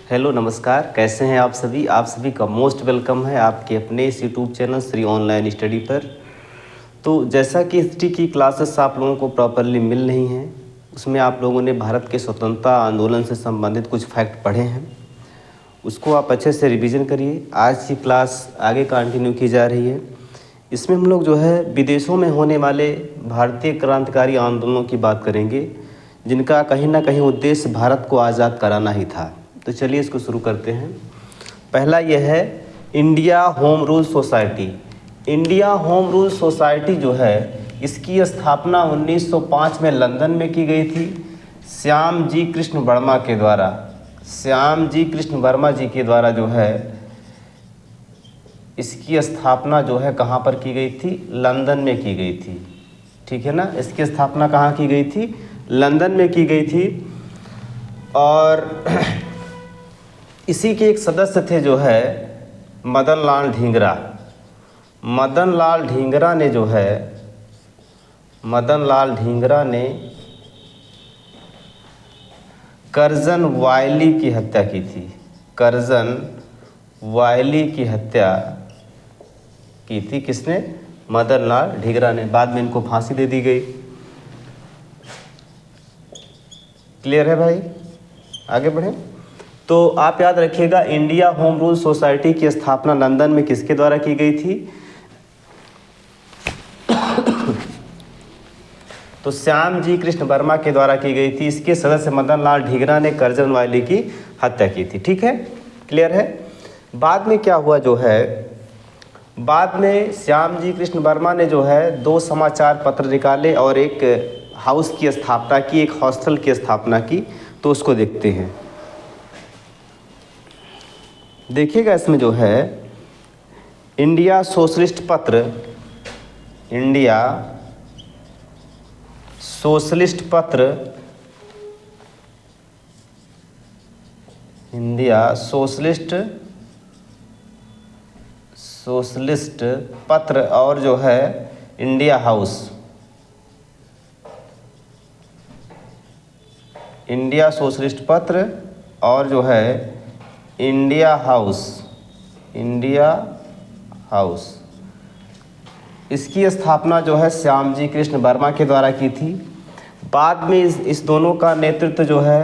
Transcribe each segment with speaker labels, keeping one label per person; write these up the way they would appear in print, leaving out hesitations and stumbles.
Speaker 1: Hello नमस्कार, कैसे हैं आप सभी। आप सभी का मोस्ट वेलकम है आपके अपने इस YouTube channel Shri online study पर। तो जैसा कि हिस्ट्री की क्लासेस आप लोगों को प्रॉपरली मिल रही हैं, उसमें आप लोगों ने भारत के स्वतंत्रता आंदोलन से संबंधित कुछ फैक्ट पढ़े हैं, उसको आप अच्छे से रिवीजन करिए। आज की क्लास आगे कंटिन्यू की जा रही है। इसमें हम लोग जो है विदेशों में होने वाले भारतीय क्रांतिकारी आंदोलनों की बात करेंगे, जिनका कहीं ना कहीं उद्देश्य भारत को आज़ाद कराना ही था। तो चलिए इसको शुरू करते हैं। पहला यह है India home rule society. India home rule society जो है, इसकी स्थापना 1905 में लंदन में की गई थी श्याम जी कृष्ण वर्मा के द्वारा। श्याम जी कृष्ण वर्मा जी के द्वारा जो है इसकी स्थापना जो है कहाँ पर की गई थी? लंदन में की गई थी। ठीक है ना, इसकी स्थापना कहाँ की गई थी? लंदन में की गई थी। और इसी के एक सदस्य थे जो है मदन लाल ढींगरा। मदन लाल ढींगरा ने जो है कर्जन वायली की हत्या की थी। कर्जन वायली की हत्या की थी किसने? मदन लाल ढींगरा ने। बाद में इनको फांसी दे दी गई। क्लियर है भाई? आगे बढ़े। तो आप याद रखिएगा, इंडिया होम रूल सोसाइटी की स्थापना लंदन में किसके द्वारा की गई थी? तो श्याम जी कृष्ण वर्मा के द्वारा की गई थी। इसके सदस्य मदन लाल ढींगरा ने कर्जन वायली की हत्या की थी। ठीक है, क्लियर है। बाद में क्या हुआ जो है, बाद में श्याम जी कृष्ण वर्मा ने जो है 2 समाचार पत्र निकाले और एक हाउस की स्थापना की, एक हॉस्टल की स्थापना की। तो उसको देखते हैं। देखिएगा, इसमें जो है इंडिया सोशलिस्ट पत्र, इंडिया सोशलिस्ट पत्र, इंडिया सोशलिस्ट पत्र और जो है इंडिया हाउस, इंडिया सोशलिस्ट पत्र और जो है इंडिया हाउस, इसकी स्थापना जो है श्याम जी कृष्ण वर्मा के द्वारा की थी। बाद में इस दोनों का नेतृत्व जो है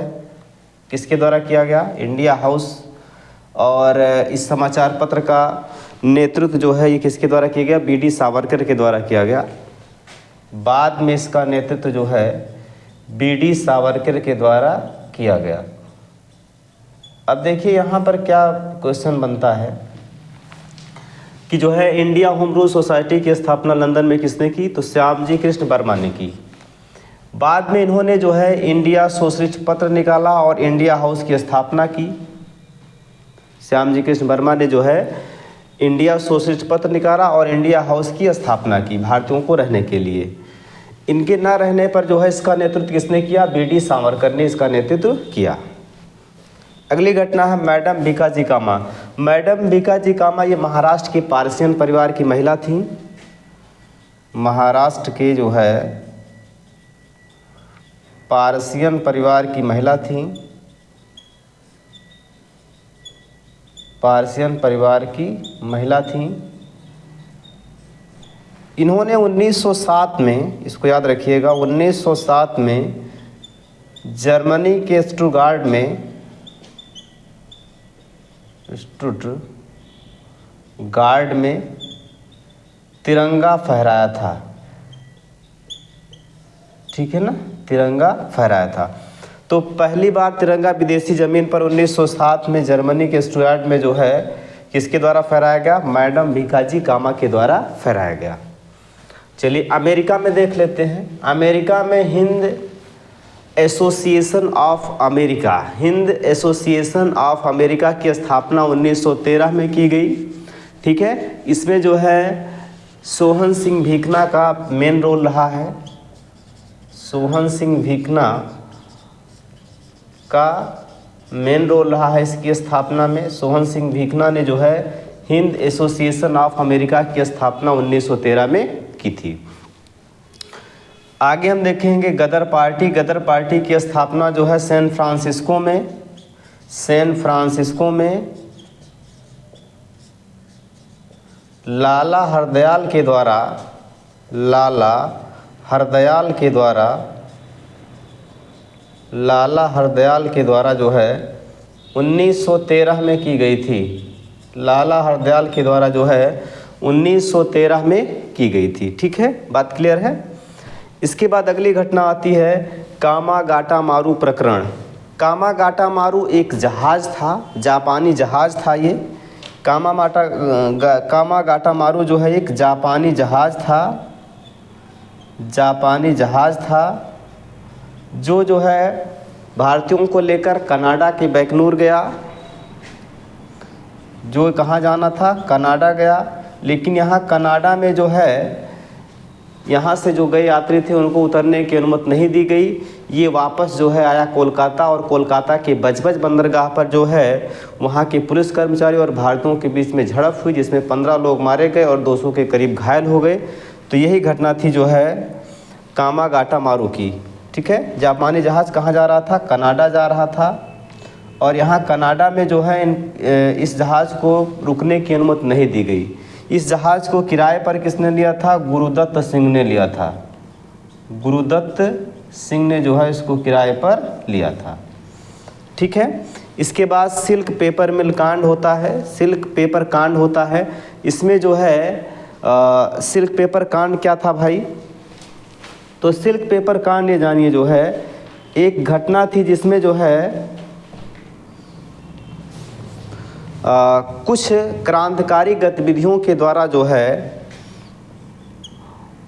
Speaker 1: किसके द्वारा किया गया? India house. और इस समाचार पत्र का नेतृत्व जो है ये किसके द्वारा किया गया? बी डी सावरकर के द्वारा किया गया। बाद में इसका नेतृत्व जो है बी डी सावरकर के द्वारा किया गया। अब देखिए यहाँ पर क्या क्वेश्चन बनता है कि जो है इंडिया होम रूल सोसाइटी की स्थापना लंदन में किसने की? तो श्याम जी कृष्ण वर्मा ने की। बाद में इन्होंने जो है इंडिया सोशलिस्ट पत्र निकाला और इंडिया हाउस की स्थापना की। श्याम जी कृष्ण वर्मा ने जो है इंडिया सोशलिस्ट पत्र निकाला और इंडिया हाउस की स्थापना की भारतीयों को रहने के लिए। इनके न रहने पर जो है इसका नेतृत्व किसने किया? बी डी सावरकर ने इसका नेतृत्व किया। अगली घटना है मैडम भीकाजी कामा। मैडम भीकाजी कामा ये महाराष्ट्र के पारसियन परिवार की महिला थी। महाराष्ट्र के जो है पारसियन परिवार की महिला थी। पारसियन परिवार की महिला थी। इन्होंने 1907 में, इसको याद रखिएगा, 1907 में जर्मनी के स्टुटगार्ट में तिरंगा फहराया था। ठीक है ना, तिरंगा फहराया था। तो पहली बार तिरंगा विदेशी ज़मीन पर 1907 में जर्मनी के स्टुटगार्ट में जो है किसके द्वारा फहराया गया? मैडम भीकाजी कामा के द्वारा फहराया गया। चलिए अमेरिका में देख लेते हैं। अमेरिका में Hind association of America, Hind association of America की स्थापना 1913 में की गई। ठीक है, इसमें जो है सोहन सिंह भीखना का मेन रोल रहा है। सोहन सिंह भीखना का मेन रोल रहा है इसकी स्थापना में। सोहन सिंह भीखना ने जो है हिंद एसोसिएशन ऑफ अमेरिका की स्थापना 1913 में की थी। आगे हम देखेंगे गदर पार्टी। गदर पार्टी की स्थापना जो है सैन फ्रांसिस्को में सैन फ्रांसिस्को में लाला हरदयाल के द्वारा जो है 1913 में की गई थी। लाला हरदयाल के द्वारा जो है 1913 में की गई थी। ठीक है, बात क्लियर है। इसके बाद अगली घटना आती है कामागाटामारू प्रकरण। कामागाटामारू एक जहाज़ था, जापानी जहाज़ था। ये कामागाटामारू जो है एक जापानी जहाज़ था जो है भारतीयों को लेकर कनाडा के बैकनूर गया। जो कहाँ जाना था, कनाडा गया। लेकिन यहाँ कनाडा में जो है, यहाँ से जो गए यात्री थे उनको उतरने की अनुमति नहीं दी गई। ये वापस जो है आया कोलकाता, और कोलकाता के बजबज बंदरगाह पर जो है वहाँ के पुलिस कर्मचारी और भारतीयों के बीच में झड़प हुई, जिसमें 15 लोग मारे गए और 200 के करीब घायल हो गए। तो यही घटना थी जो है कामागाटामारू की। ठीक है, जापानी जहाज़ कहाँ जा रहा था, कनाडा जा रहा था। और यहाँ कनाडा में जो है इस जहाज़ को रुकने की अनुमति नहीं दी गई। इस जहाज़ को किराए पर किसने लिया था, गुरुदत्त सिंह ने लिया था। गुरुदत्त सिंह ने जो है इसको किराए पर लिया था। ठीक है, इसके बाद सिल्क पेपर मिल कांड होता है। सिल्क पेपर कांड होता है। इसमें जो है सिल्क पेपर कांड क्या था भाई, तो सिल्क पेपर कांड ये जानिए जो है एक घटना थी जिसमें जो है कुछ क्रांतिकारी गतिविधियों के द्वारा जो है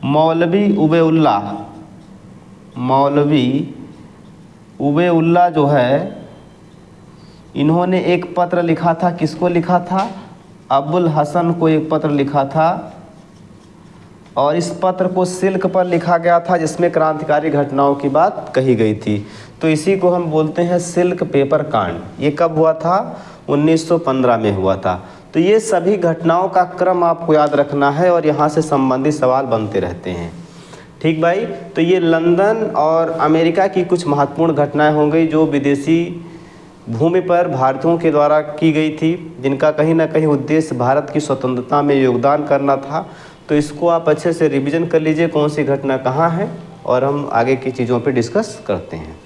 Speaker 1: मौलवी उबे-उल्ला जो है, इन्होंने एक पत्र लिखा था। किसको लिखा था, अबुल हसन को एक पत्र लिखा था। और इस पत्र को सिल्क पर लिखा गया था, जिसमें क्रांतिकारी घटनाओं की बात कही गई थी। तो इसी को हम बोलते हैं सिल्क पेपर कांड। ये कब हुआ था, 1915 में हुआ था। तो ये सभी घटनाओं का क्रम आपको याद रखना है और यहाँ से संबंधित सवाल बनते रहते हैं। ठीक भाई, तो ये लंदन और अमेरिका की कुछ महत्वपूर्ण घटनाएं हो गई जो विदेशी भूमि पर भारतीयों के द्वारा की गई थी, जिनका कहीं ना कहीं उद्देश्य भारत की स्वतंत्रता में योगदान करना था। तो इसको आप अच्छे से रिवीजन कर लीजिए, कौन सी घटना कहाँ है, और हम आगे की चीज़ों पे डिस्कस करते हैं।